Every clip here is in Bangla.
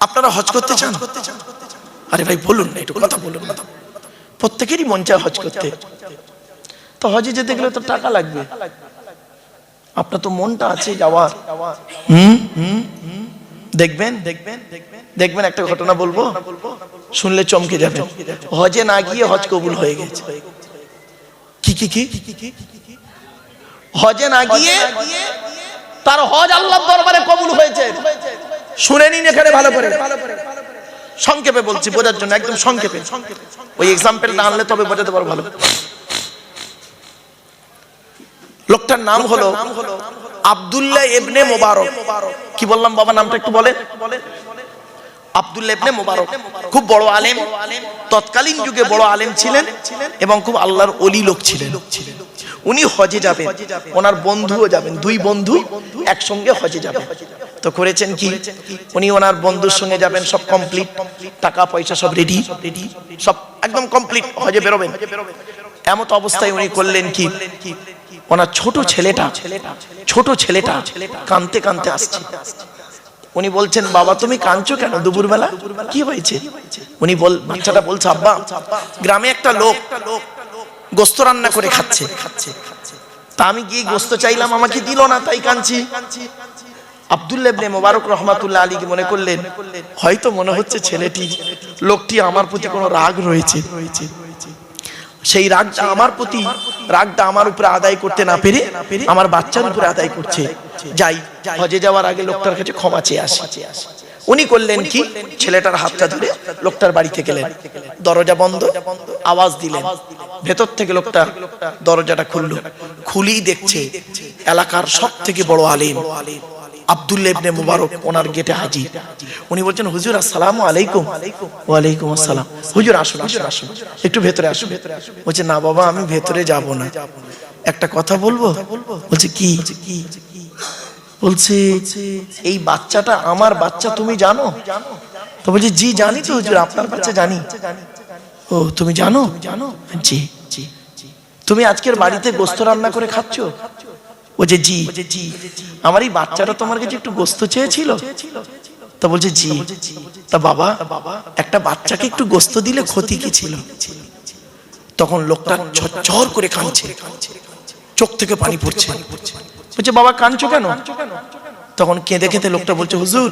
আপনারা হজ করতে চান? আরে ভাই বলুন না, একটু কথা বলুন না। প্রত্যেকেরই মন চায় হজ করতে। তো হজে যেতে গেলে তো টাকা লাগবে। আপনার তো মনটা আছে যাওয়ার। দেখবেন দেখবেন একটা ঘটনা বলবো, শুনলে চমকে যাবেন। হজে না গিয়ে হজ কবুল হয়ে গেছে। কি হজে না গিয়ে তার হজ আল্লাহর দরবারে কবুল হয়েছে। শুনে নিন এখানে ভালো করে, সংক্ষেপে বলছি বোঝার জন্য, একদম সংক্ষেপে। ওই এক্সাম্পলটা আনলে তবে বোঝাতে পারবো ভালো। লোকটার নাম হলো আব্দুল্লাহ ইবনে মুবারক। কি বললাম বাবা, নামটা একটু বলেন। আব্দুল্লাহ ইবনে মুবারক খুব বড় আলেম, তৎকালীন যুগে বড় আলেম ছিলেন এবং খুব আল্লাহর ওলি লোক ছিলেন। উনি হজে যাবেন, ওনার বন্ধুও যাবেন, দুই বন্ধু একসঙ্গে হজে যাবেন। তো করেছেন কি, উনি ওনার বন্ধুর সঙ্গে যাবেন, সব কমপ্লিট, টাকা পয়সা সব রেডি, সব একদম কমপ্লিট, হজে বেরোবেন। এমত অবস্থায় উনি করলেন কি, ওনার ছোট ছেলেটা কাঁদতে কাঁদতে আসছে। উনি বলছেন, বাবা তুমি কাঁদছো কেন দুপুরবেলা, কি হয়েছে? বাচ্চাটা বলছে, আব্বা গ্রামে একটা লোক গোস্ত রান্না করে খাচ্ছে, তা আমি গিয়ে গোস্ত চাইলাম, আমাকে দিল না, তাই কাঁদছি। আব্দুল্লাহ ইবনে মুবারক রহমাতুল্লাহ আলাইহি মনে করলেন, হয়তো মনে হচ্ছে লোকটি আমার প্রতি কোনো রাগ রয়েছে। সেই রাগটা আমার উপরে আদায় করতে না পেরে আমার বাচ্চার উপরে আদায় করছে। যাই, হজে যাওয়ার আগে লোকটার কাছে ক্ষমা চেয়ে আসি। উনি করলেন কি, ছেলেটার হাতটা ধরে লোকটার বাড়িতে গেলেন। দরজা বন্ধ, আওয়াজ দিলেন, ভেতর থেকে লোকটা দরজাটা খুললো। খুলেই দেখছে এলাকার সব থেকে বড় আলেম আব্দুল্লাহ ইবনে মুবারক ওনার গেটে হাজির। উনি বলছেন, হুজুর আসসালামু আলাইকুম। ওয়ালাইকুম আসসালাম। হুজুর আসুন একটু ভেতরে আসুন। বলছে, না বাবা আমি ভেতরে যাব না, একটা কথা বলবো। বলছে কি? বলছে, এই বাচ্চাটা আমার বাচ্চা, তুমি জানো? তো বলছে, জি জানি তো হুজুর, আপনার বাচ্চা জানি। ও তুমি জানো? জি। তুমি আজকের বাড়িতে গোস্ত রান্না করে খাচ্ছ? বলছে, জি। আমার এই বাচ্চাটা তোমার কাছে একটু গোস্ত চেয়েছিল। তা বলছে, জি। তা বাবা, একটা বাচ্চাকে একটু গোস্ত দিলে ক্ষতি কি ছিল? তখন লোকটা ঝরঝর করে কাঁদছে, চোখ থেকে পানি পড়ছে। বলছে, বাবা কাঁদছো কেন? তখন কেঁদে কেঁদে লোকটা বলছে, হুজুর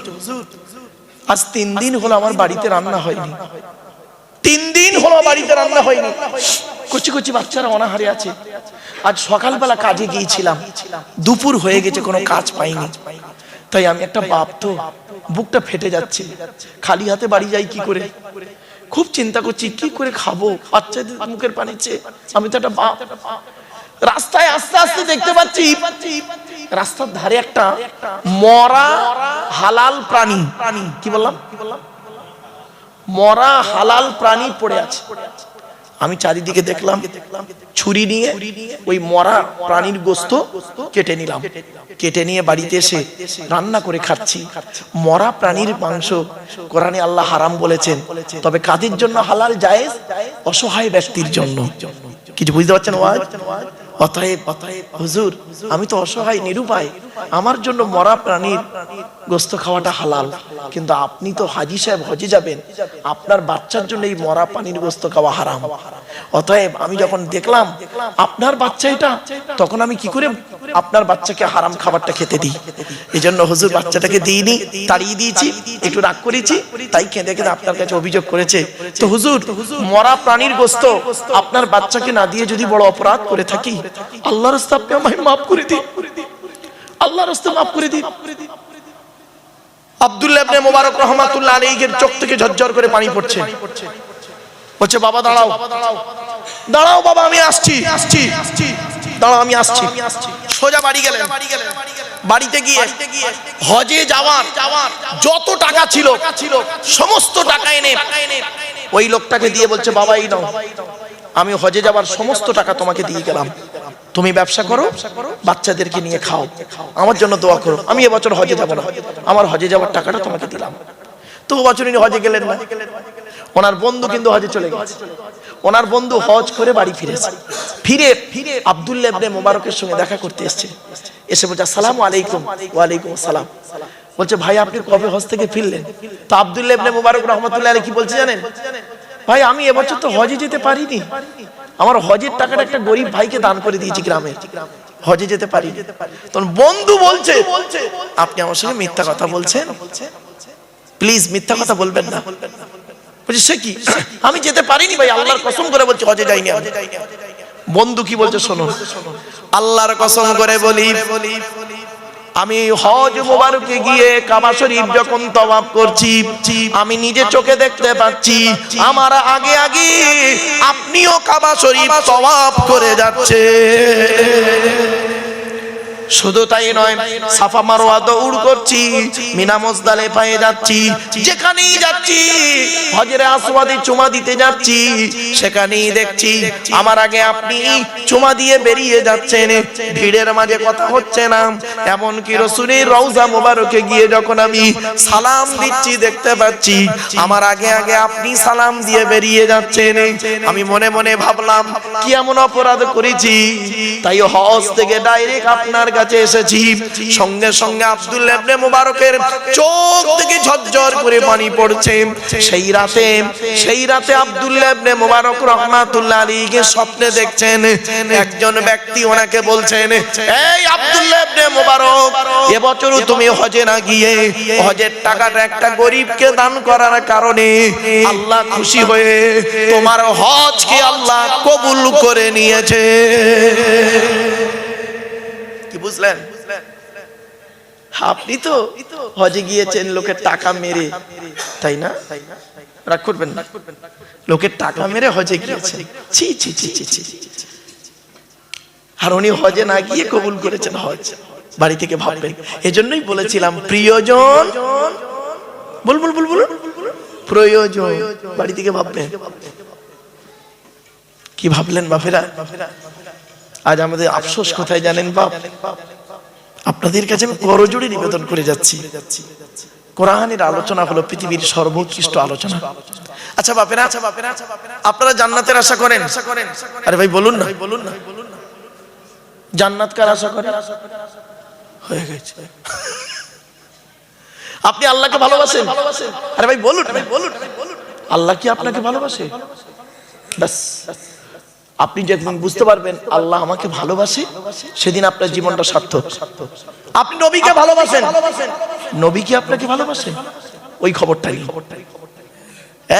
আজ 3 দিন হলো আমার বাড়িতে রান্না হয়নি। 3 দিন হলো বাড়িতে রান্না হয়নি। কচি কচি বাচ্চারা অনাহারে আছে। আজ সকালবেলা কাজে গিয়েছিলাম, দুপুর হয়ে গেছে, কোনো কাজ পাইনি। তাই আমি একটা বাপ, তো বুকটা ফেটে যাচ্ছে, খালি হাতে বাড়ি যাই কি করে। খুব চিন্তা করছি কি করে খাবো, বাচ্চাদের মুখের পানি চেয়ে। আমি তো একটা বাপ। রাস্তায় আস্তে আস্তে দেখতে পাচ্ছি রাস্তার ধারে একটা মরা হালাল প্রাণী, কি বললাম, মরা হালাল প্রাণী পড়ে আছে। আমি চারিদিকে দেখলাম, ছুরি নিয়ে ওই মরা প্রাণীর গোস্ত কেটে নিলাম। কেটে নিয়ে বাড়িতে এসে রান্না করে খাচ্ছি। মরা প্রাণীর মাংস কোরআনে আল্লাহ হারাম বলেছেন, তবে কাদের জন্য হালাল জায়েজ? অসহায় ব্যক্তির জন্য। কিছু বুঝতে পারছেন? অতএব হুজুর আমি তো অসহায় নিরুপায়, আমার জন্য মরা প্রাণীর গোস্ত খাওয়াটা হালাল, কিন্তু আপনি তো হাজী সাহেব হজে যাবেন, আপনার বাচ্চার জন্য এই মরা প্রাণীর গোস্ত খাওয়া হারাম। অতএব আমি যখন দেখলাম আপনার বাচ্চা এটা, তখন আমি কি করে আপনার বাচ্চাকে হারাম খাবারটা খেতে দিই? এই জন্য হুজুর বাচ্চাটাকে দিইনি, তাড়িয়ে দিয়েছি, একটু রাগ করেছি, তাই কেঁদে কেঁদে আপনার কাছে অভিযোগ করেছে। তো হুজুর মরা প্রাণীর গোস্ত আপনার বাচ্চাকে না দিয়ে যদি বড় অপরাধ করে থাকি, আল্লাহর রাস্তে আপনি আমায় মাফ করে দিন, আল্লাহর রাস্তে মাফ করে দিন। আব্দুল্লাহ ইবনে মুবারক রহমাতুল্লাহ আলাইহির চোখ থেকে ঝরঝর করে পানি পড়ছে। বলছে, বাবা দাঁড়াও দাঁড়াও বাবা, আমি আসছি, দাঁড়াও আমি আসছি। সোজা বাড়ি গেলেন। বাড়িতে গিয়ে হজে যাওয়ার যত টাকা ছিল সমস্ত টাকা এনে ওই লোকটাকে দিয়ে বলছে, বাবা এই নাও, আমি হজে যাওয়ার সমস্ত টাকা তোমাকে দিয়ে গেলাম, তুমি ব্যবসা করো, বাচ্চাদেরকে নিয়ে খাও, আমার জন্য দোয়া করো, আমি এবছর হজে যাব না, আমার হজে যাওয়ার টাকাটা তোমাকে দিলাম। তো বছর ইনি হজে গেলেন না। ওনার বন্ধু কিন্তু হজে চলে গেছে। ওনার বন্ধু হজ করে বাড়ি ফিরেছে। ফিরে আব্দুল্লাহ ইবনে মুবারকের সঙ্গে দেখা করতে এসেছে। এসে বলছে, আসসালামু আলাইকুম। ওয়ালাইকুম আসসালাম। বলছে ভাই আপনি কবে হজ থেকে ফিরলেন? তো আব্দুল্লাহ ইবনে মুবারক রাহমাতুল্লাহ আলাইহি কি বলছে জানেন? ভাই আমি এবছর তো হজে যেতে পারিনি, আমার হজের টাকাটা একটা গরিব ভাইকে দান করে দিয়েছি গ্রামে, হজে যেতে পারি। তখন বন্ধু বলছে আপনি আমার সঙ্গে মিথ্যা কথা বলছেন, প্লিজ মিথ্যা কথা বলবেন না। বলছে সে কি, আমি যেতে পারিনি ভাই, আল্লাহর কসম করে বলছি হজে যাইনি। বন্ধু কি বলছে শোনো, আল্লাহর কসম করে বলি আমি হজ মুবারকে গিয়ে কাবা শরীফ যখন তওয়াফ করছি আমি নিজে চোখে দেখতে পাচ্ছি আমার আগে আগে আপনিও কাবা শরীফ তওয়াফ করে যাচ্ছে। শুধু তাই নয়, সাফা মারওয়া দৌড় করছি, মিনা মুজদালিফায় যাচ্ছি, যেখানেই যাচ্ছি হজরে আসওয়াদে চুমা দিতে যাচ্ছি, সেখানেই দেখছি আমার আগে আপনি চুমা দিয়ে বেরিয়ে যাচ্ছেন, ভিড়ের মাঝে কথা হচ্ছে না। এমন কি রাসূলের রওজা মোবারকে গিয়ে যখন আমি সালাম দিচ্ছি দেখতে পাচ্ছি আমার আগে আগে আপনি সালাম দিয়ে বেরিয়ে যাচ্ছেন। আমি মনে মনে ভাবলাম কি এমন অপরাধ করেছি তাই হজ থেকে ডাইরেক্ট আপনার কাছে এসেছি। সঙ্গে সঙ্গে আব্দুল্লাহ ইবনে মুবারকের চোখ থেকে ঝরঝর করে পানি পড়ছে। সেই রাতে আব্দুল্লাহ ইবনে মুবারক রাহমাতুল্লাহ আলাইহি স্বপ্নে দেখছেন একজন ব্যক্তি ওনাকে বলছেন, এই আব্দুল্লাহ ইবনে মুবারক এবছর তুমি হজে না গিয়ে হজের টাকাটা একটা গরিবকে দান করার কারণে আল্লাহ খুশি হয়ে তোমার হজকে আল্লাহ কবুল করে নিয়েছে। কি বুঝলেন? আপনি তো হজে গিয়েছেন লোকের টাকা মেরে, তাই না? রাগ করবেন না, লোকের টাকা মেরে হজে গিয়েছেন, ছি ছি ছি ছি ছি। আর উনি হজে না গিয়ে কবুল করেছেন হজ। বাড়ি থেকে ভাববেন। এজন্যই বলেছিলাম প্রিয়জন, বল বল বল বল, প্রয়োজন। বাড়ি থেকে ভাববেন। কি ভাবলেন বাপেরা? আজ আমাদের আফসোস কোথায় জানেন বাপ? আপনাদের কাছে আমি করজোড়ে নিবেদন করে যাচ্ছি, কোরআনের আলোচনা হলো পৃথিবীর সর্বোৎকৃষ্ট আলোচনা। আচ্ছা বাপেরা, আপনারা জান্নাতের আশা করেন? আরে ভাই বলুন না, জান্নাত কার আশা করেন? হয়ে গেছে। আপনি আল্লাহকে ভালোবাসেন? আরে ভাই বলুন, আল্লাহ কি আপনাকে ভালোবাসে? বাস আপনি যেদিন বুঝতে পারবেন আল্লাহ আমাকে ভালোবাসে সেদিন আপনার জীবনটা সার্থক। আপনি নবীকে ভালোবাসেন, নবী কি আপনাকে ভালোবাসেন? ওই খবরটাই।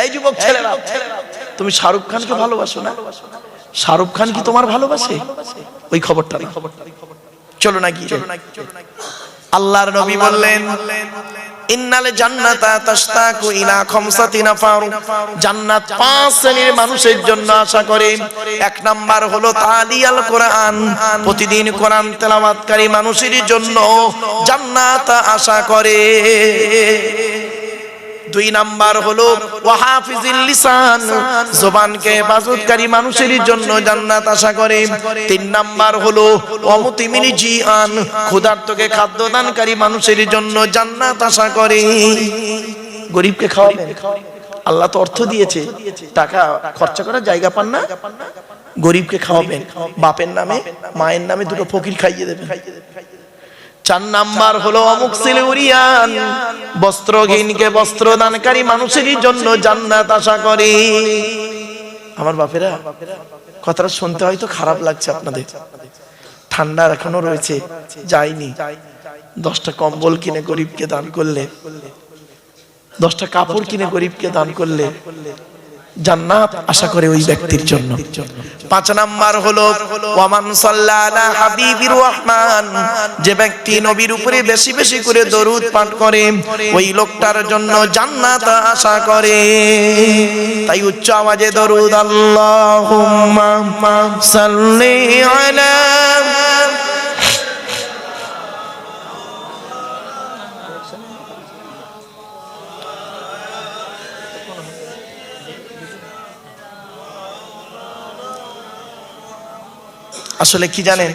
এই যুবক ছেলেরা, তুমি শাহরুখ খানকে ভালোবাসো না? শাহরুখ খান কি তোমার ভালোবাসে? ওই খবরটা। চলো না গিয়ে আল্লাহর নবী বললেন ইন্নাল জান্নাতা তাশতাকু ইলা খামসাতি নাফার, জান্নাত 5 শ্রেণীর মানুষের জন্য আশা করে। 1 নাম্বার হলো তালিয়াল কোরআন, প্রতিদিন কোরআন তেলাওয়াতকারী মানুষের জন্য জান্নাত আশা করে। 2 নাম্বার হলো ওয়াহাফিজিল লিসান, জবানকে হেফাজতকারী মানুষের জন্য জান্নাত আশা করে। 3 নাম্বার হলো ওয়ামুতিমিনি জিআন, ক্ষুধার্তকে খাদ্য দানকারী মানুষের জন্য জান্নাত আশা করে। গরিবকে খাওয়াবেন, আল্লাহ তো অর্থ দিয়েছে, টাকা খরচা করার জায়গা পান না, গরিবকে খাওয়াবেন, বাপের নামে মায়ের নামে 2টো ফকির খাইয়ে দেবেন। 4 নাম্বার হলো অমুকসিল উরিয়ান, বস্ত্রহীনকে বস্ত্র দানকারী মানুষের জন্য জান্নাত আশা করে। আমার বাপেরা, কথাটা শুনতে হয়তো খারাপ লাগছে আপনাদের, ঠান্ডা এখনো রয়েছে, যায়নি। 10টা কম্বল কিনে গরিবকে দান করলে, 10টা কাপড় কিনে গরিবকে দান করলে জান্নাত আশা করে ওই ব্যক্তির জন্য। 5 নাম্বার হলো ওয়ামান সাল্লাল্লা হাবিবির রহমান, যে ব্যক্তি নবীর উপরে বেশি বেশি করে দরুদ পাঠ করে ওই লোকটার জন্য জান্নাত আশা করে। তাই উচ্চ আওয়াজে দরুদ আল্লাহুম্মা সাল্লি আলা আসলে কি জানেন,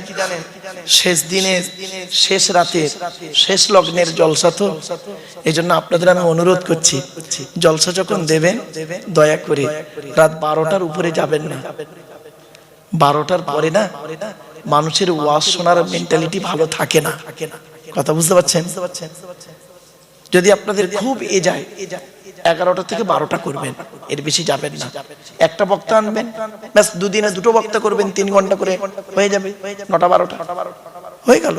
শেষ দিনের শেষ রাতে শেষ লগ্নের জলসা তো, এই জন্য আপনাদের আমি অনুরোধ করছি জলসা যখন দেবেন দয়া করে রাত 12টার উপরে যাবেন না। 12টার পরে না মানুষের ওয়াজ শোনার মেন্টালিটি ভালো থাকে না। কথা বুঝতে পারছেন? যদি আপনাদের খুব এ যায় 11টা থেকে 12টা করবেন, এর বেশি যাবেন না। একটা বক্তা আনবেন, ব্যাস দুদিনে 2টো বক্তা করবেন, 3 ঘন্টা করে হয়ে যাবে, 9টা 12টা হয়ে গেল।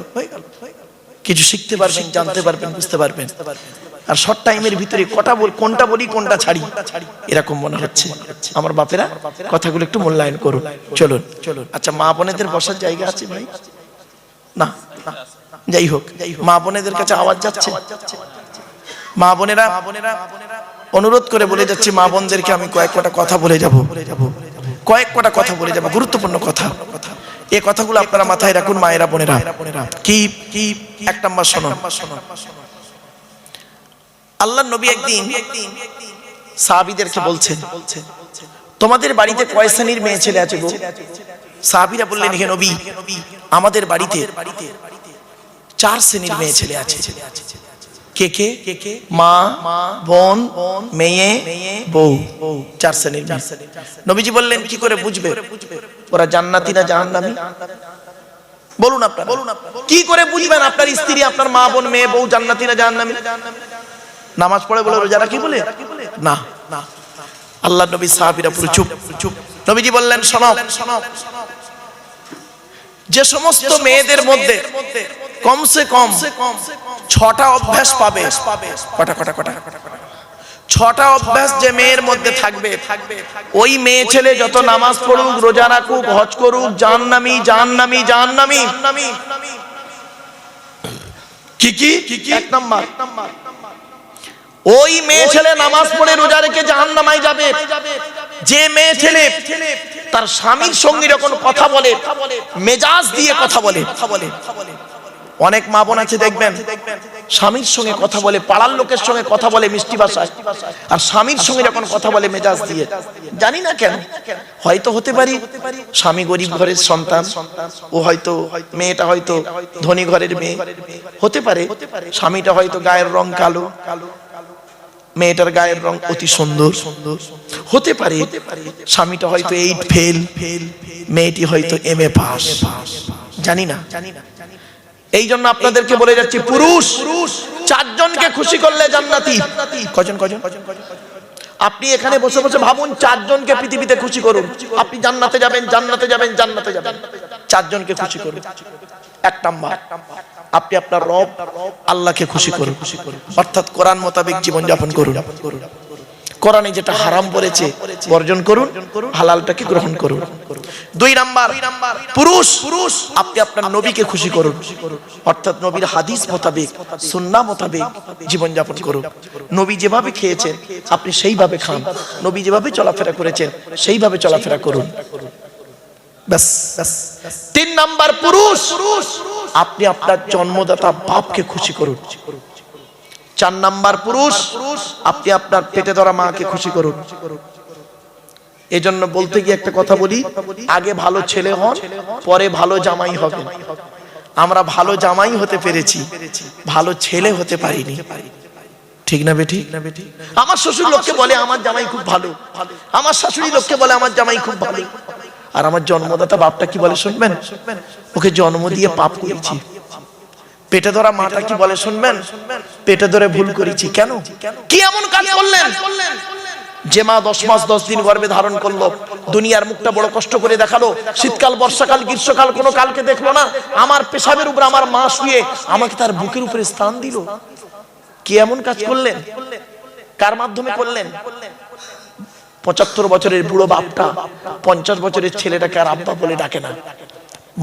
কিছু শিখতে পারবেন, জানতে পারবেন, বুঝতে পারবেন। আর শর্ট টাইমের ভিতরে কোনটা বলি কোনটা ছাড়ি এরকম মনে হচ্ছে। আমার বাপেরা কথাগুলো একটু মূল্যায়ন করুন। চলুন। আচ্ছা, মা বোনেদের বসার জায়গা আছে ভাই? না, যাই হোক, মা বোনেদের কাছে আওয়াজ যাচ্ছে। মা বোনেরা অনুরোধ করে বলে যাচ্ছি, মা বোনদেরকে আমি কয়েক কটা কথা বলে যাব, গুরুত্বপূর্ণ কথা। এই কথাগুলো আপনারা মাথায় রাখুন মায়েরা বোনেরা। কি 1 নাম্বার শোনো। আল্লাহর নবী একদিন সাহাবীদেরকে বলছেন, তোমাদের বাড়িতে কয় শ্রেণীর মেয়ে ছেলে আছে গো? সাহাবীরা বললেন, হে নবী, আমাদের বাড়িতে 4 শ্রেণীর মেয়ে ছেলে আছে। কে কে? মা, বোন, মেয়ে, বউ, 4 শ্রেণীর। নবীজি বললেন, কি করে বুঝবে ওরা জান্নাতি না জাহান্নামী? বলুন আপনারা, কি করে বুঝবেন আপনার স্ত্রী, আপনার মা, বোন, মেয়ে, বউ জান্নাতি না জাহান্নামী? নামাজ পড়ে বলে, রোজা রাখি বলে? না। আল্লাহর নবী সাহাবীরা পুরো চুপ। নবীজি বললেন, শোনো, যে সমস্ত মেয়েদের মধ্যে কমসে কম 6টা অভ্যাস পাবে, কটা 6টা অভ্যাস যে মেয়ের মধ্যে থাকবে, ওই মেয়ে ছেলে যত নামাজ পড়ুক, রোজা রাখুক, হজ করুক, জাহান্নামী। কি 1 নাম্বার, ওই মেয়ে ছেলে নামাজ পড়ে রোজা রেখে জাহান্নামায় যাবে যে মেয়ে ছেলে তার স্বামীর সঙ্গে যখন কথা বলে মেজাজ দিয়ে কথা বলে। অনেক মা বোন আছে দেখবেন, স্বামীর সঙ্গে কথা বলে, পাড়ার লোকের সঙ্গে কথা বলে মিষ্টি ভাষায়, আর স্বামীর সঙ্গে যখন কথা বলে মেজাজ দিয়ে। জানি না কেন, হয়তো হতে পারি স্বামী গরিব ঘরের সন্তান, ও হয়তো মেয়েটা হয়তো ধনী ঘরের মেয়ে, হতে পারে স্বামীটা হয়তো গায়ের রং কালো, মেয়েটার গায়ের রং অতি সুন্দর, হতে পারে স্বামীটা হয়তো 8 ফেল, মেয়েটি হয়তো MA পাস, জানি না। এই জন্য আপনাদেরকে বলে যাচ্ছি, পুরুষ 4 জনকে খুশি করলে জান্নাতি। কজন? আপনি এখানে বসে বসে ভাবুন, 4 জনকে পৃথিবীতে খুশি করুন, আপনি জান্নাতে যাবেন। 4 জনকে খুশি করুন। 1 নাম্বার, আপনি আপনার রব আল্লাহকে খুশি করুন, অর্থাৎ কোরআন মোতাবেক জীবন যাপন করুন। কোরআনে যেটা হারাম বলেছে বর্জন করুন, হালালটাকে গ্রহণ করুন। 2 নাম্বার, পুরুষ আপনি আপনার নবীকে খুশি করুন, অর্থাৎ নবীর হাদিস মোতাবেক, সুন্নাহ মোতাবেক জীবন যাপন করুন। নবী যেভাবে খেয়েছেন আপনি সেইভাবে খান, নবী যেভাবে চলাফেরা করেছেন সেইভাবে চলাফেরা করুন। ব্যাস। 3 নাম্বার, পুরুষ আপনি আপনার জন্মদাতা বাপকে খুশি করুন। 4 নাম্বার, পুরুষ আপনি আপনার পেটে ধরা মাকে খুশি করুন। এজন্য বলতে গিয়ে একটা কথা বলি, আগে ভালো ছেলে হন, পরে ভালো জামাই হবেন। আমরা ভালো জামাই হতে পেরেছি, ভালো ছেলে হতে পারিনি। ঠিক না বেটি? আমার শ্বশুর লোককে বলে আমার জামাই খুব ভালো, আমার শাশুড়ি লোককে বলে আমার জামাই খুব ভালো, আর আমার জন্মদাতা বাপটা কি বলে শুনবেন? ওকে জন্ম দিয়ে পাপ করেছি। পেটে ধরা মাটা কি বলে শুনবেন? পেটে ধরে ভুল করেছি। কেন? কি এমন কাজ করলেন যে মা 10 মাস 10 দিন গর্ভে ধারণ করলো, দুনিয়ার মুখটা বড় কষ্ট করে দেখালো, শীতকাল, বর্ষাকাল, গ্রীষ্মকাল কোনো কালকে দেখলো না, আমার পেশাবের উপর আমার মা শুয়ে আমাকে তার বুকের উপরে স্থান দিল। কি এমন কাজ করলেন? কার মাধ্যমে করলেন? 75 বছরের বুড়ো বাপটা 50 বছরের ছেলেটাকে আর আব্বা বলে ডাকে না।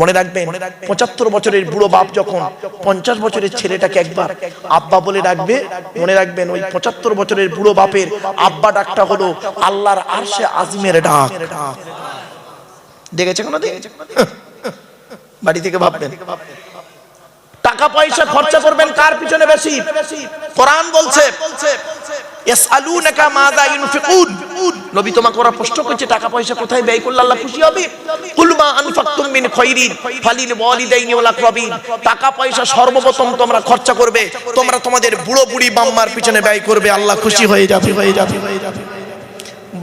মনে রাখবেন, 75 বছরের বুড়ো বাপ যখন 50 বছরের ছেলেটাকে একবার আব্বা বলে ডাকবে, মনে রাখবেন ওই 75 বছরের বুড়ো বাপের আব্বা ডাকটা হলো আল্লাহর আরশে আজিমের ডাক। দেখেছেন কোনদিন? বাড়ি থেকে ভাববেন টাকা পয়সা খরচা করবেন কার পিছনে বেশি? কোরআন বলছে ইয়াসআলুনাকা মাযা ইউনফিকুন, নবী তোমাকে ওরা প্রশ্ন করছে টাকা পয়সা কোথায় ব্যয় করলে আল্লাহ খুশি হবে। কুল মা আনফাকতুম মিন খায়রিন ফালিল ওয়ালিদাইনি ওয়াল আকরাবিন, টাকা পয়সা সর্বপ্রথম তোমরা খরচা করবে, তোমরা তোমাদের বুড়ো বুড়ি বাম্মার পিছনে ব্যয় করবে, আল্লাহ খুশি হয়ে যাবে।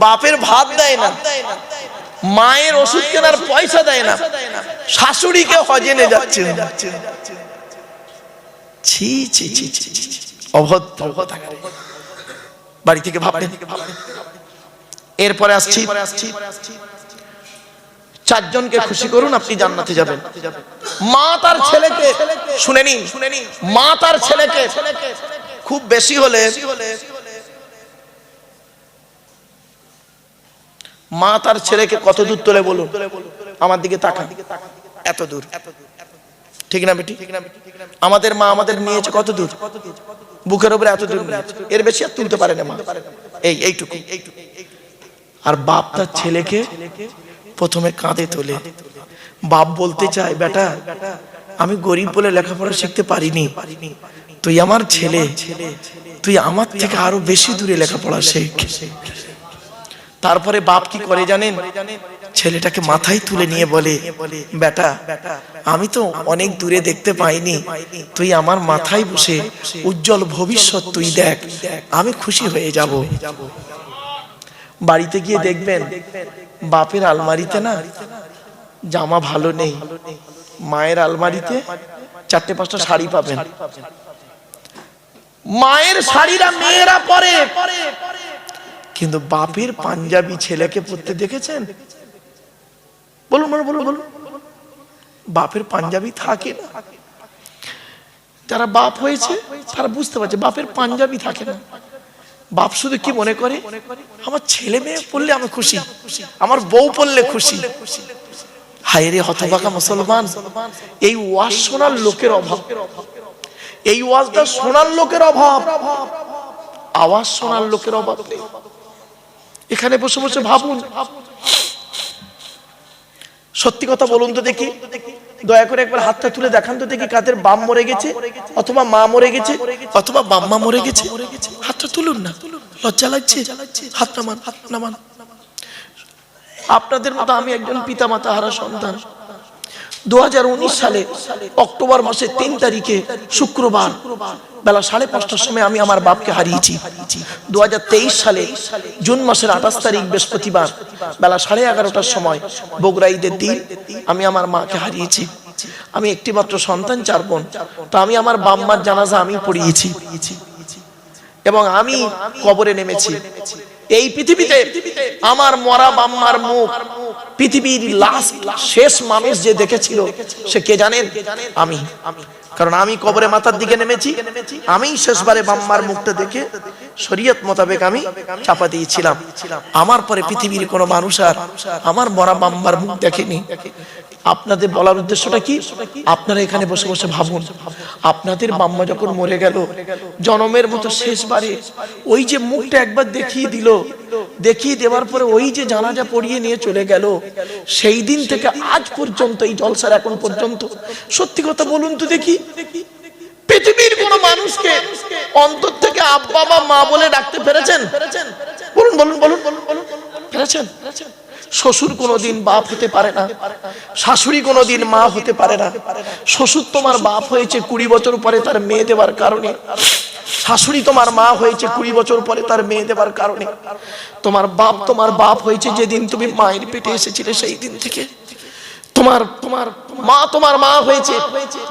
বাপের ভাত দেয় না, মায়ের ওষুধ কেনার পয়সা দেয় না, শাশুড়িকে হজে নিয়ে যাচ্ছে। ছি ছি ছি ছি, অভদ্র কোথাকার। বাড়ি থেকে ভাবলেন। এরপরে আসছি, চারজনকে খুশি করুন, আপনি জান্নাতে যাবেন। মা তার ছেলেকে, শুনে নিন, মা তার ছেলেকে খুব বেশি হলে, মা তার ছেলেকে কত দূর তোলে বলুন? আমার দিকে তাকান, এত দূর, ঠিক না বেটি? আমাদের মা আমাদের নিয়েছে কত দূর? বুকের উপরে এত দূর নিয়েছে, এর বেশি আর তুলতে পারে না মা, এইটুকু। আর বাপ তার ছেলেকে প্রথমে কাঁধে তোলে। বাপ বলতে চায়, বেটা আমি গরিব বলে লেখাপড়া শিখতে পারিনি, তুই আমার ছেলে, তুই আমার থেকে আরো বেশি দূরে লেখাপড়া শেখ। তারপরে বাপ কি করে জানেন? ছেলেটাকে মাথায় তুলে নিয়ে বলে, বেটা আমি তো অনেক দূরে দেখতে পাইনি, তুই আমার মাথায় বসে উজ্জ্বল ভবিষ্যৎ তুই দেখ, আমি খুশি হয়ে যাব। বাড়িতে গিয়ে দেখবেন বাপের আলমারিতে না জামা ভালো নেই, মায়ের আলমারিতে 4-5টা শাড়ি পাবেন। মায়ের শাড়িরা মেয়েরা পরে, কিন্তু বাপের পাঞ্জাবি ছেলেকে পরতে দেখেছেন? বলুন বলুন বলুন বলুন। বাপের পাঞ্জাবি থাকে না। যারা বাপ হয়েছে তারা বুঝতে পারছে বাপের পাঞ্জাবি থাকে না। বাপ শুধু কি মনে করে, আমার ছেলে মেয়ে পড়লে আমি খুশি, আমার বউ পড়লে খুশি। হায় রে হতভাগা মুসলমান, এই ওয়াজ শোনার লোকের অভাব, এই ওয়াজটা শোনার লোকের অভাব, আওয়াজ শোনার লোকের অভাব নেই। এখানে বসে বসে ভাবুন, সত্যি কথা বলুন তো দেখি, দয়া করে একবার হাতটা তুলে দেখান তো দেখি, কাদের বাপ মরে গেছে অথবা মা মরে গেছে অথবা বাম্মা মরে গেছে? হাতটা তুলুন না, লজ্জা লাগছে, হাত নামান, হাত নামান। আপনাদের মতো আমি একজন পিতা মাতা হারা সন্তান। 2019 সালে অক্টোবর মাসের 3 তারিখে শুক্রবার বেলা 5:30টার সময় আমি আমার বাপকে হারিয়েছি। 2023 সালে জুন মাসের 28 তারিখ বৃহস্পতিবার বেলা 11:30টার সময় বগুড়া ঈদের দিন আমি আমার মাকে হারিয়েছি। আমি একটি মাত্র সন্তান, 4 বোন। তো আমি আমার বাম্মার জানাজা আমি পড়িয়েছি এবং আমি কবরে নেমেছি। এই পৃথিবীতে আমার মরা বাম্মার মুখ পৃথিবীর লাস্ট শেষ মানুষ যে দেখেছিল সে কে জানেন? আমি। কারণ আমি কবরে মাথার দিকে নেমেছি, আমি শেষবারে বাম্মার মুখটা দেখে শরীয়ত মোতাবেক আমি চাপা দিয়েছিলাম। আমার পরে পৃথিবীর কোনো মানুষ আর আমার মরা বাম্মার মুখ দেখেনি। আপনাদের বলার উদ্দেশ্যটা কি? আপনারা এখানে বসে বসে ভাবুন, আপনাদের বাম্মা যখন মরে গেল, জনমের মতো শেষবারে ওই যে মুখটা একবার দেখিয়ে দিল, দেখিয়ে দেওয়ার পরে ওই যে জানাজা পড়িয়ে নিয়ে চলে গেল, সেই দিন থেকে আজ পর্যন্ত এই জলসার এখন পর্যন্ত, সত্যি কথা বলুন তো দেখি, পৃথিবীর কোন মানুষকে অন্তর থেকে আব্বা বা মা বলে ডাকতে পেরেছেন? বলুন বলুন বলুন বলুন, পেরেছেন? শ্বশুর কোনোদিন বাপ হতে পারে না, শাশুড়ি কোনোদিন মা হতে পারে না। শ্বশুর তোমার বাপ হয়েছে 20 বছর পরে তার মেয়ে দেওয়ার কারণে, শাশুড়ি তোমার মা হয়েছে 20 বছর পরে তার মেয়ে দেওয়ার কারণে। তোমার বাপ হয়েছে যেদিন তুমি মায়ের পেটে এসেছিলে সেই দিন থেকে। তোমার মা হয়েছে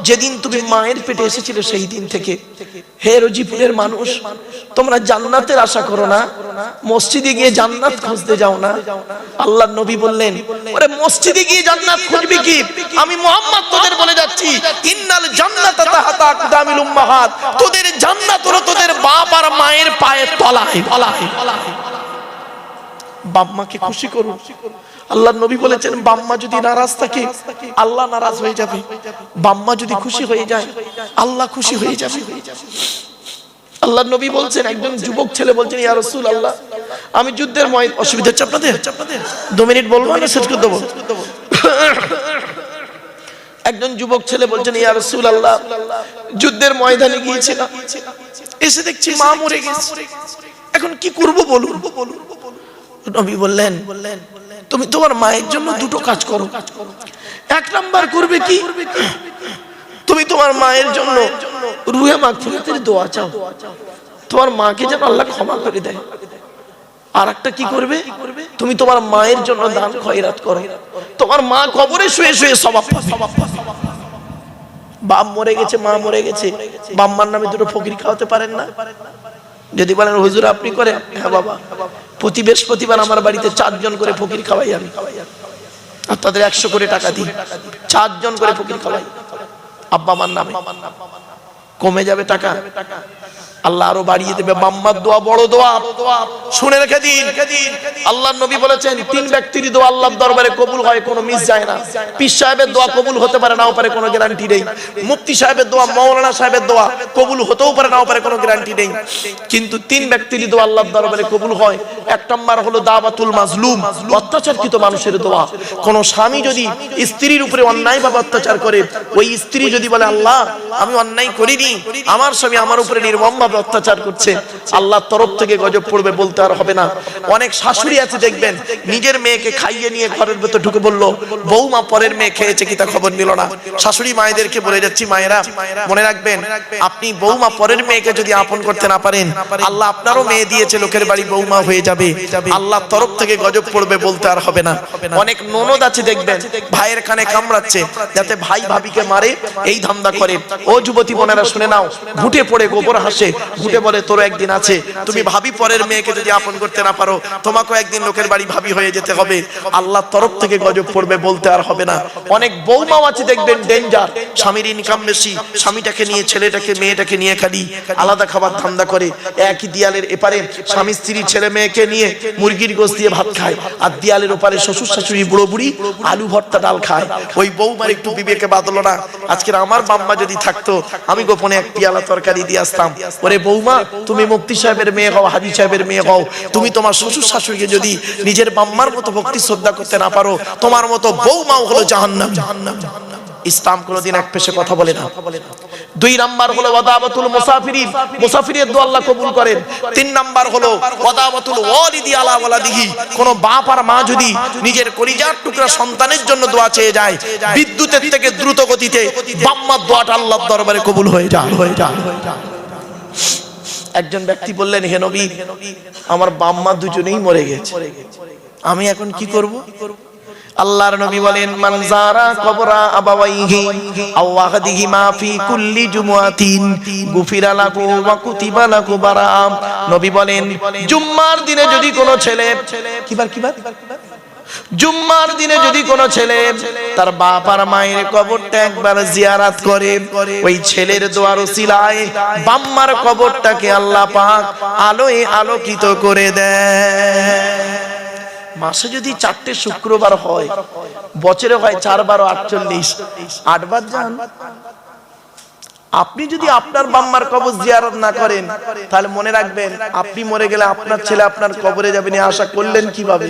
যেদিন তুমি মায়ের পেটে এসেছিলে সেই দিন থেকে। হে রজিপুরের মানুষ, তোমরা জান্নাতের আশা করো না, মসজিদে গিয়ে জান্নাত খুঁজতে যাও না। আল্লাহর নবী বললেন, ওরে মসজিদে গিয়ে জান্নাত খুঁজবি কি? আমি মুহাম্মদ তোদের বলে যাচ্ছি, ইন্নাল জান্নাতা তাহতা আকদামিল উম্মাহাত, তোদের জান্নাত হলো তোদের বাপ আর মায়ের পায়ের তলায়। বাপ মাকে খুশি করুন। আল্লাহর নবী বলেছেন, বাম্মা যদি নারাজ থাকে আল্লাহ নারাজ হয়ে যাবে, বাম্মা যদি খুশি হয়ে যায় আল্লাহ খুশি হয়ে যাবে। আল্লাহর নবী বলছেন, একজন যুবক ছেলে বলছেন, ইয়া রাসূলুল্লাহ আমি যুদ্ধের ময়দানে, অসুবিধা হচ্ছে আপনাদের? 2 মিনিট বলবো না শেষ করে দেবো। একজন যুবক ছেলে বলছেন, ইয়া রাসূলুল্লাহ যুদ্ধের ময়দানে গিয়েছিলাম, এসে দেখছি মা মরে গেছে, এখন কি করব বলুন। নবী বললেন, তুমি তোমার মায়ের জন্য 2টো কাজ করো। 1 নাম্বার করবে কি, তুমি তোমার মায়ের জন্য রুহে মাগফিরাতের দোয়া চাও, তোমার মাকে যেন আল্লাহ ক্ষমা করে দেয়। আর একটা কি করবে, তুমি তোমার মায়ের জন্য দান খয়রাত করো, তোমার মা কবরে শুয়ে শুয়ে সওয়াব পাবে। বাপ মরে গেছে, মা মরে গেছে, বাম্মার নামে দুটো ফকির খাওয়াতে পারেন না? যদি বলেন হুজুর আপনি করেন, হ্যাঁ বাবা, প্রতি বৃহস্পতিবার আমার বাড়িতে 4 জন করে ফকির খাওয়াই আমি, আর তাদের 100 করে টাকা দিই, 4 জন করে ফকির খাওয়াই আব্বা মার নামে। কমে যাবে টাকা, আল্লাহ আরো বাড়িয়ে দেবে। বাম্মার দোয়া বড় দোয়া, শুনে রেখে দিন। আল্লাহর নবী বলেছেন 3 ব্যক্তির দোয়া আল্লাহর দরবারে কবুল হয়, কোনো মিস যায় না। পীর সাহেবের দোয়া কবুল হতে পারে নাও পারে, কোনো গ্যারান্টি নেই। মুফতি সাহেবের দোয়া, মাওলানা সাহেবের দোয়া কবুল হতেও পারে নাও পারে, কোনো গ্যারান্টি নেই। কিন্তু 3 ব্যক্তির দোয়া আল্লাহর দরবারে কবুল হয়। 1 নম্বর হলো দাওয়াতুল মাজলুম, অত্যাচারকৃত মানুষের দোয়া। কোন স্বামী যদি স্ত্রীর উপরে অন্যায়ভাবে অত্যাচার করে, ওই স্ত্রী যদি বলে আল্লাহ আমি অন্যায় করিনি, আমার স্বামী আমার উপরে নির্মমভাবে অত্যাচার করছে, আল্লাহর তরফ থেকে গজব পড়বে, বলতে আর হবে না। অনেক শাশুড়ি আছে দেখবেন, নিজের মেয়েকে খাইয়ে নিয়ে ঘরের ভেতর ঢুকে বলল বৌমা পরের মেয়ে খেয়েছে কি তা খবর নিল না। শাশুড়ি মায়েদেরকে বলে যাচ্ছি, মায়েরা মনে রাখবেন, আপনি বৌমা পরের মেয়েকে যদি আপন করতে না পারেন, আল্লাহ আপনারও মেয়ে দিয়েছে, লোকের বাড়ি বৌমা হয়ে যাবে, আল্লাহর তরফ থেকে গজব পড়বে, বলতে আর হবে না। অনেক ননদ আছে দেখবেন, ভাইয়ের কানে কামড়াচ্ছে যাতে ভাই ভাবিকে মারে, এই ধান্দা করে। ও যুবতী বোনেরা শুনে নাও, ঘুটে পড়ে গোবর হাসে, ঘুটে বলে তোর একদিন আছে, তুমি ভাবি পরের মেয়েকে যদি আপন করতে না পারো, তোমাকেও একদিন লোকের বাড়ি ভাবি হয়ে যেতে হবে, আল্লাহর তরফ থেকে গজব পড়বে, বলতে আর হবে না। অনেক বৌমাও আছে দেখবেন ডেঞ্জার, স্বামীর ইনকাম বেশি, স্বামীটাকে নিয়ে, ছেলেটাকে মেয়েটাকে নিয়ে খালি আলাদা খাবার ধান্দা করে। একই দিয়ালের এপারে স্বামী স্ত্রী ছেলে মেয়েকে নিয়ে মুরগির গোশত দিয়ে ভাত খায়, আর দিয়ালের ওপারে শ্বশুর শাশুড়ি বুড়ো বুড়ি আলু ভর্তা ডাল খায়। ওই বৌমার একটু বিবেকে বাঁধলো না, আজকের আমার বাম্মা যদি থাকতো আমি গোপনে 1 পিয়ালা তরকারি দিয়ে আসতাম, ওরে বৌমা তুমি মুফতি সাহেবের মেয়ে হও, হাজী সাহেবের মেয়ে হও, তুমি তোমার শ্বশুর শাশুড়িকে যদি নিজের বাম্মার মতো ভক্তি শ্রদ্ধা করতে না পারো, তোমার মতো বৌমাও হলো জাহান্নাম। ইসলাম কোনোদিন এক পেশে কথা বলে না। 2 নাম্বার হলো ওয়াদাবাতুল মুসাফিরিন, মুসাফিরের দোয়া আল্লাহ কবুল করেন। 3 নাম্বার হলো ওয়াদাবাতুল ওয়ালিদি আলা ওয়ালাদিহি, কোন বাপ আর মা যদি নিজের কলিজার টুকরা সন্তানের জন্য দোয়া চেয়ে যায়, বিদ্যুতের থেকে দ্রুত গতিতে বাম্মার দোয়াটা আল্লাহর দরবারে কবুল হয়ে যায়। একজন ব্যক্তি বললেন, হে নবী আমার বাম্মা দুজনেই মরে গেছে, আমি এখন কি করব? আল্লাহর নবী বলেন, মান যারা কবরা আবাওয়াইহি আও আহাদিহিমা ফি কুল্লি জুমআতিন গুফিরা লাহু ওয়া কুতিবা লাহু বারাআ। নবী বলেন, জুম্মার দিনে যদি কোনো ছেলে, কিবার জুম্মার দিনে যদি কোনো ছেলে তার বাপ আর মায়ের কবরটা একবার জিয়ারত করে, ওই ছেলের দোয়ার উসিলায় বাম্মার কবরটাকে আল্লাহ পাক আলোয় আলোকিত করে দেয়। মাসে যদি 4টে শুক্রবার হয়, বছরে হয় 4 বার 48, 8 বার যান। আপনি যদি আপনার বাম্মার কবর জিয়ারত না করেন, তাহলে মনে রাখবেন আপনি মরে গেলে আপনার ছেলে আপনার কবরে যাবে, নিয়ে আশা করলেন কিভাবে?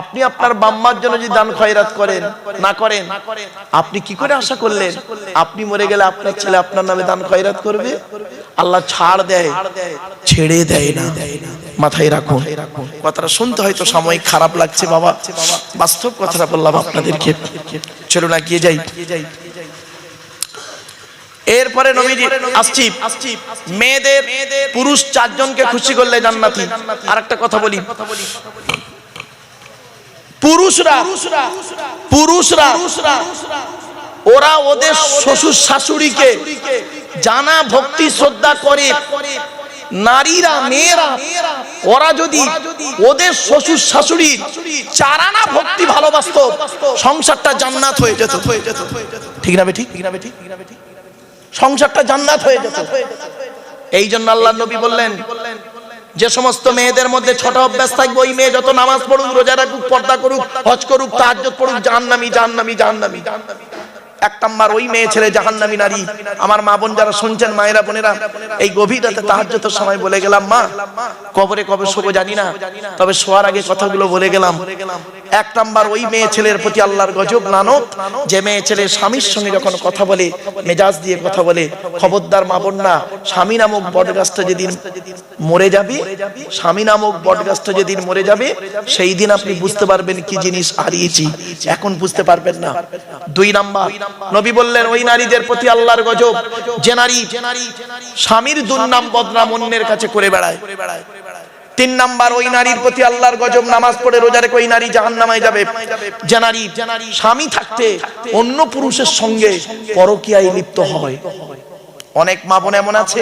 আপনি আপনার বাম্মার জন্য যদি দান খয়রাত করেন না করেন, আপনি কি করে আশা করলেন আপনি মরে গেলে আপনার ছেলে আপনার নামে দান খয়রাত করবে? আল্লাহ ছাড় দেয়, ছেড়ে দেয় না। মাথায় রাখুন, কথাটা শুনতে হয়তো সাময়িক খারাপ লাগছে বাবা, বাস্তব কথাটা বললাম আপনাদেরকে। চলুন এগিয়ে যাই। এরপরে নবীজি আসছি, মেয়েদের পুরুষ 4 জনকে খুশি করলে জান্নাতি। আরেকটা কথা বলি, পুরুষরা ওরা ওদের শ্বশুর শাশুড়িকে জানা ভক্তি শ্রদ্ধা করে, নারীরা মেয়েরা ওরা যদি ওদের শ্বশুর শাশুড়ির 4 আনা ভক্তি ভালোবাসতো, সংসারটা জান্নাত হয়ে যেত। ঠিক না বেঠিক? সংসারটা জান্নাত হয়ে যেত। এই জন্য আল্লাহর নবী বললেন, যে সমস্ত মেয়েদের মধ্যে 6টা অভ্যাস থাকবে, ওই মেয়ে যত নামাজ পড়ুক, রোজা রাখুক, পর্দা করুক, হজ করুক, তাহাজ্জুদ পড়ুক, জাহান্নামী। 1 নাম্বার, ওই মেয়ে ছেলে জাহান্নামী নারী। আমার মা বোন যারা শুনছেন, মায়েরা বোনেরা, এই গভীর রাতে তাহাজ্জুদের সময় বলে গেলাম, মা কবরে কবে শোবো জানি না, তবে শোয়ার আগে কথাগুলো বলে গেলাম। 1 নাম্বার, ওই মেয়ে ছেলের প্রতি আল্লাহর গজব লানত, যে মেয়ে ছেলে স্বামীর সঙ্গে যখন কথা বলে, মেজাজ দিয়ে কথা বলে। খবরদার মা বোন না, স্বামী নামক বটগাছটা যেদিন মরে যাবে, স্বামী নামক বটগাছটা যেদিন মরে যাবে, সেই দিন আপনি বুঝতে পারবেন কি জিনিস হারিয়েছি, এখন বুঝতে পারবেন না। 2 নাম্বার, নবী বললেন, ওই নারীদের প্রতি আল্লাহর গজব যে নারী স্বামীর দুর্নাম বদনাম অন্যের কাছে করে বেড়ায়। তিন নাম্বার, ওই নারীর প্রতি আল্লাহর গজব, নামাজ পড়ে রোজা রেখে ওই নারী জাহান্নামে যাবে। যে নারী স্বামী থাকতে অন্য পুরুষের সঙ্গে পরকীয়ায় লিপ্ত হয়। অনেক মা বোন এমন আছে,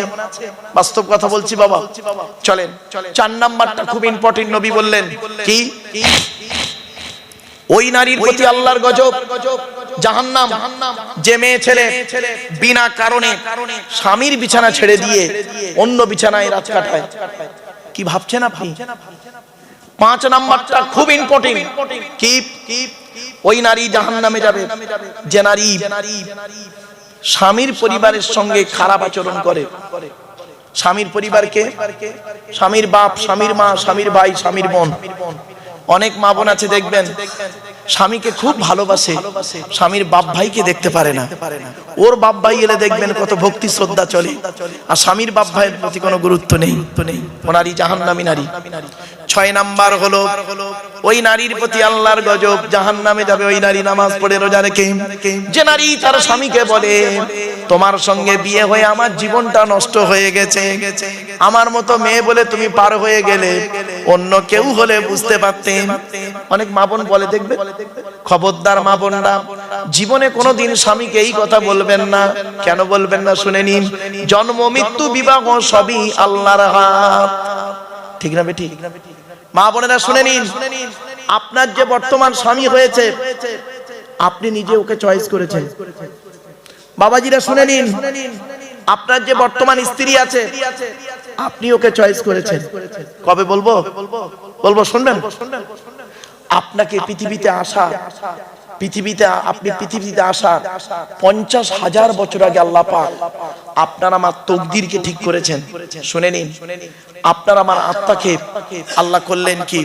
বাস্তব কথা বলছি বাবা। চলেন, চার নাম্বারটা খুব ইম্পর্টেন্ট। নবী বললেন কি? ওই নারীর প্রতি আল্লাহর গজব, জাহান্নাম। যে মেয়ে ছেলে বিনা কারণে স্বামীর বিছানা ছেড়ে দিয়ে অন্য বিছানায় রাত কাটায়, কি ভাবছেন আপনি? পাঁচ নাম্বারটা খুব ইম্পর্টেন্ট। কি? ওই নারী জাহান্নামে যাবে যে নারী স্বামীর পরিবারের সঙ্গে খারাপ আচরণ করে। স্বামীর পরিবারকে, স্বামীর বাপ, স্বামীর মা, স্বামীর ভাই, স্বামীর বোন। অনেক মা বোন আছে দেখবেন স্বামীকে খুব ভালোবাসে, স্বামীর বাপ ভাইকে দেখতে পারে না। ওর বাপ ভাই এলে দেখবেন কত ভক্তি শ্রদ্ধা চলে, আর স্বামীর বাপ ভাইয়ের প্রতি কোনো গুরুত্ব নেই। ও নারী জাহান্নামী নারী। ছয় নাম্বার হলো ওই নারীর প্রতি আল্লাহর গজব, জাহান্নামে যাবে ওই নারী নামাজ পড়ে রোজা রেখে। যে নারী তার স্বামীকে বলে তোমার সঙ্গে বিয়ে হয়ে আমার জীবনটা নষ্ট হয়ে গেছে, আমার মতো মেয়ে বলে তুমি পার হয়ে গেলে, অন্য কেউ হলে বুঝতে পারতেন। অনেক মা বোন বলে দেখবে, খবরদার মা বোনরা, জীবনে কোনোদিন স্বামীকে এই কথা বলবেন না। কেন বলবেন না শুনে নিন। জন্ম মৃত্যু বিবাহ সবই আল্লাহর হাত। ঠিক না বেঠিক? মা বোনেরা শুনে নিন, আপনার যে বর্তমান স্বামী হয়েছে আপনি নিজে ওকে চয়েস করেছেন। বাবাজিরা শুনে নিন, আপনার যে বর্তমান স্ত্রী আছে আপনি ওকে চয়েস করেছেন। কবে বলবো? বলবো, শুনবেন? আপনাকে পৃথিবীতে আসা, আপনি পৃথিবীতে আসা 50,000 বছর আগে আল্লাহ পাক আপনার আমার তকদিরকে ঠিক করেছেন। শুনে নিন, আপনার আমার আত্মাকে আল্লাহ করলেন কি?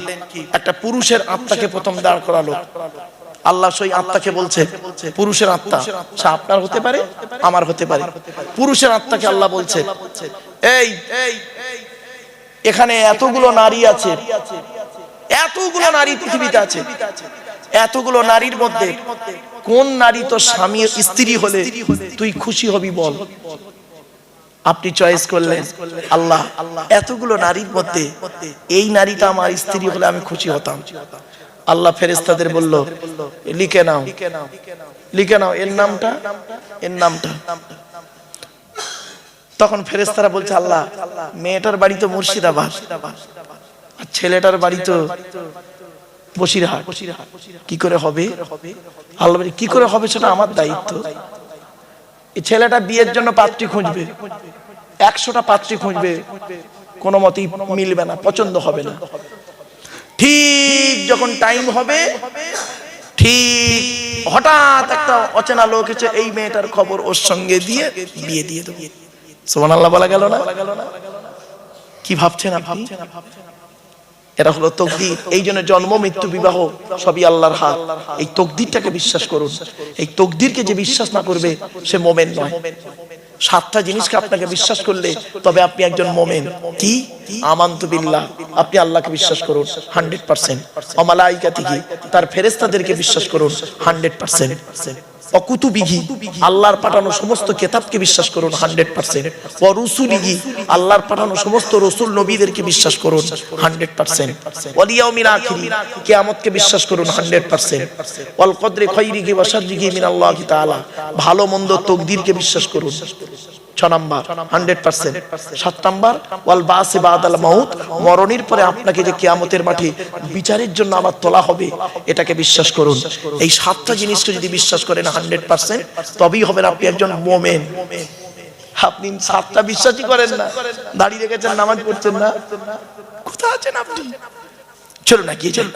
একটা পুরুষের আত্মাকে প্রথম দাঁড় করালো। আল্লাহ সেই আত্মাকে বলছে, পুরুষের আত্মা সে আপনার হতে পারে, আমার হতে পারে। পুরুষের আত্মাকে আল্লাহ বলছে, এই এখানে এতগুলো নারী আছে, এতগুলো নারী পৃথিবীতে আছে, এতগুলো নারীর মধ্যে কোন নারী তো স্বামী স্ত্রী হলে তুই খুশি হবি বল? আপনি চয়েস করলেন আল্লাহ, এতগুলো নারীর মধ্যে এই নারীটা আমার স্ত্রী হলে আমি খুশি হতাম। আল্লাহ ফেরেশতাদের বলল লিখে নাও, লিখে নাও এর নামটা, এর নামটা। তখন ফেরেশতারা বলছে আল্লাহ, মেয়েটার বাড়ি তো মুর্শিদাবাদ আর ছেলেটার বাড়ি তো বসিরহাট, কি করে হবে? আল্লাহ বলে কি করে হবে সেটা আমার দায়িত্ব। এই ছেলেটা বিয়ের জন্য পাত্রী খুঁজবে, 100টা পাত্রী খুঁজবে, কোনো মতেই মিলবে না, পছন্দ হবে না। ঠিক যখন টাইম হবে, ঠিক হঠাৎ একটা অচেনা লোক এসে এই মেয়েটার খবর ওর সঙ্গে দিয়ে বিয়ে দিয়ে দেবে। সুবহানাল্লাহ বলা গেল না? কি ভাবছেন আপনি? এটা হলো তকদির। এই জন্য জন্ম মৃত্যু বিবাহ সবই আল্লাহর হাত। এই তকদিরটাকে বিশ্বাস করুন। এই তকদিরকে যে বিশ্বাস না করবে সে মুমিন নয়। 7টা জিনিসকে আপনাকে বিশ্বাস করলে তবে আপনি একজন মুমিন। কি? আমানতু বিল্লাহ, আপনি আল্লাহকে বিশ্বাস করুন 100%। ওয়া মালাইকাতিহি, তার ফেরেশতাদেরকে বিশ্বাস করুন 100%। অকুতুবিহি, আল্লাহর পাঠানো সমস্ত কিতাবকে বিশ্বাস করুন 100%। ওয়া রুসুলিহি, আল্লাহর পাঠানো সমস্ত রাসূল নবীদেরকে বিশ্বাস করুন 100%। ওয়াল ইয়াউমিল আখির, কিয়ামতকে বিশ্বাস করুন 100%। ওয়াল কদরি খাইরিহি ওয়া শাররিহি মিনাল্লাহি তাআলা, ভালো মন্দ তকদিরকে বিশ্বাস করুন 6 নাম্বার 100%। 7 নাম্বার ওয়াল বাসি বাদাল মাউত, মরণের পরে আপনাকে যে কিয়ামতের মাঠে বিচারের জন্য আবার তোলা হবে এটাকে বিশ্বাস করুন। এই 7টা জিনিসকে যদি বিশ্বাস করেন 100% তবেই হবেন আপনি একজন মুমিন। আপনি 7টা বিশ্বাসই করেন না, দাঁড়িয়ে রেখেছেন, নামাজ পড়ছেন না, কোথায় আছেন আপনি? চলুন না, গিয়ে চলুন।